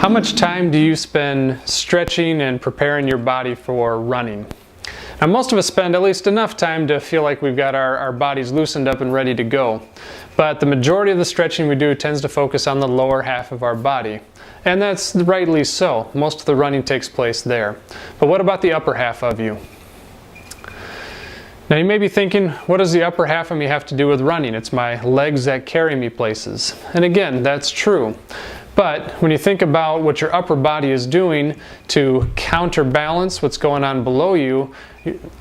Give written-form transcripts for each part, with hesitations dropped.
How much time do you spend stretching and preparing your body for running? Now, most of us spend at least enough time to feel like we've got our bodies loosened up and ready to go. But the majority of the stretching we do tends to focus on the lower half of our body. And that's rightly so. Most of the running takes place there. But what about the upper half of you? Now you may be thinking, what does the upper half of me have to do with running? It's my legs that carry me places. And again, that's true. But when you think about what your upper body is doing to counterbalance what's going on below you,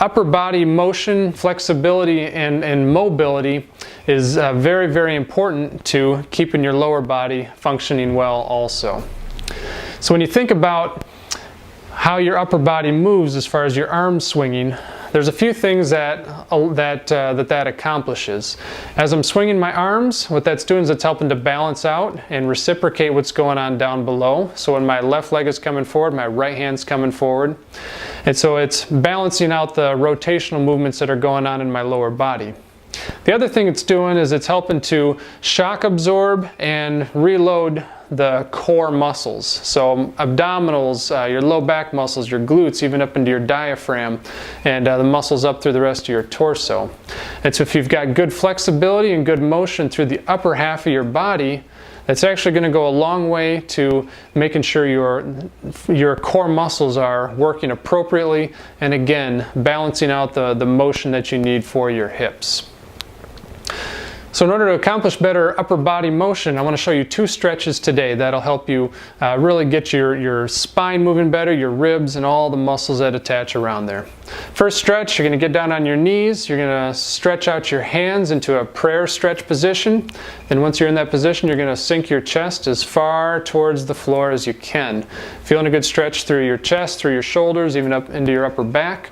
upper body motion, flexibility, and mobility is very, very important to keeping your lower body functioning well also. So when you think about how your upper body moves as far as your arms swinging, there's a few things that accomplishes. As I'm swinging my arms, what that's doing is it's helping to balance out and reciprocate what's going on down below. So when my left leg is coming forward, my right hand's coming forward. And so it's balancing out the rotational movements that are going on in my lower body. The other thing it's doing is it's helping to shock absorb and reload the core muscles. So abdominals, your low back muscles, your glutes, even up into your diaphragm, and the muscles up through the rest of your torso. And so if you've got good flexibility and good motion through the upper half of your body, that's actually going to go a long way to making sure your core muscles are working appropriately, and again, balancing out the motion that you need for your hips. So in order to accomplish better upper body motion, I want to show you two stretches today that'll help you really get your spine moving better, your ribs, and all the muscles that attach around there. First stretch, you're going to get down on your knees. You're going to stretch out your hands into a prayer stretch position. Then once you're in that position, you're going to sink your chest as far towards the floor as you can. Feeling a good stretch through your chest, through your shoulders, even up into your upper back.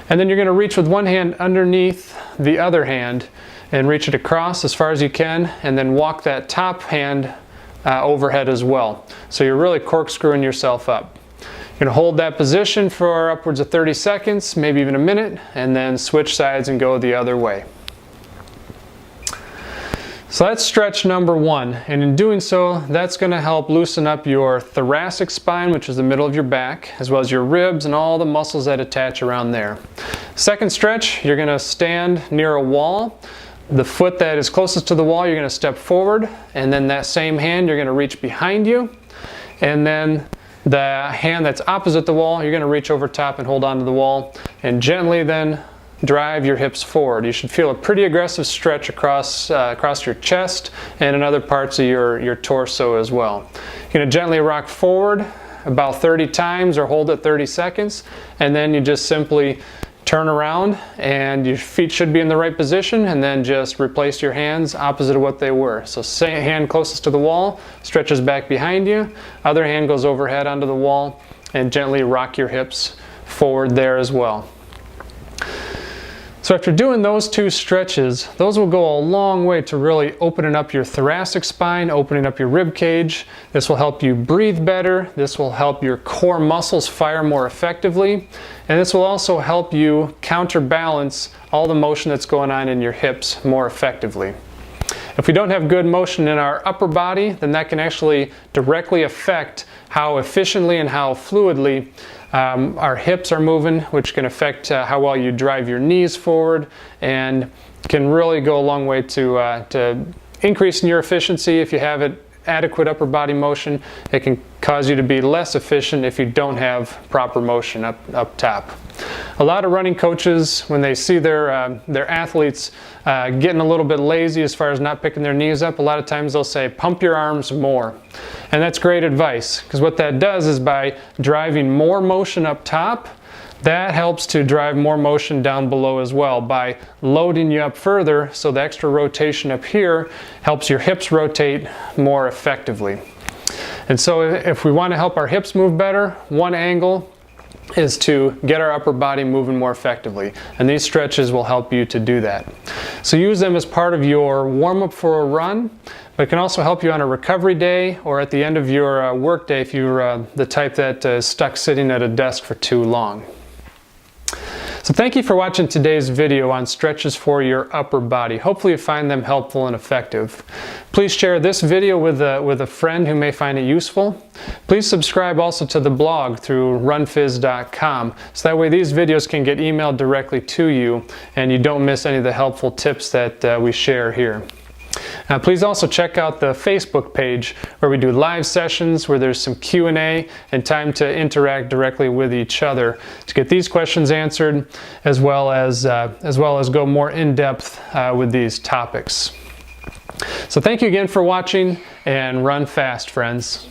And then you're going to reach with one hand underneath the other hand and reach it across as far as you can, and then walk that top hand overhead as well. So you're really corkscrewing yourself up. You're going to hold that position for upwards of 30 seconds, maybe even a minute, and then switch sides and go the other way. So that's stretch number one, and in doing so, that's going to help loosen up your thoracic spine, which is the middle of your back, as well as your ribs and all the muscles that attach around there. Second stretch, you're going to stand near a wall. The foot that is closest to the wall, you're going to step forward, and then that same hand, you're going to reach behind you, and then the hand that's opposite the wall, you're going to reach over top and hold onto the wall, and gently then drive your hips forward. You should feel a pretty aggressive stretch across your chest and in other parts of your torso as well. You're going to gently rock forward about 30 times or hold it 30 seconds, and then you just simply turn around and your feet should be in the right position, and then just replace your hands opposite of what they were. So hand closest to the wall stretches back behind you, other hand goes overhead onto the wall, and gently rock your hips forward there as well. So after doing those two stretches, those will go a long way to really opening up your thoracic spine, opening up your rib cage. This will help you breathe better. This will help your core muscles fire more effectively. And this will also help you counterbalance all the motion that's going on in your hips more effectively. If we don't have good motion in our upper body, then that can actually directly affect how efficiently and how fluidly our hips are moving, which can affect how well you drive your knees forward, and can really go a long way to increasing your efficiency. If you have adequate upper body motion, it can cause you to be less efficient if you don't have proper motion up top. A lot of running coaches, when they see their athletes getting a little bit lazy as far as not picking their knees up, a lot of times they'll say, pump your arms more. And that's great advice, because what that does is by driving more motion up top, that helps to drive more motion down below as well by loading you up further, so the extra rotation up here helps your hips rotate more effectively. And so if we want to help our hips move better, one angle is to get our upper body moving more effectively, and these stretches will help you to do that. So use them as part of your warm-up for a run, but it can also help you on a recovery day or at the end of your work day if you're the type that is stuck sitting at a desk for too long. So thank you for watching today's video on stretches for your upper body. Hopefully you find them helpful and effective. Please share this video with a friend who may find it useful. Please subscribe also to the blog through runphys.com, so that way these videos can get emailed directly to you and you don't miss any of the helpful tips that we share here. Please also check out the Facebook page where we do live sessions, where there's some Q&A and time to interact directly with each other to get these questions answered, as well as go more in depth with these topics. So thank you again for watching, and run fast, friends.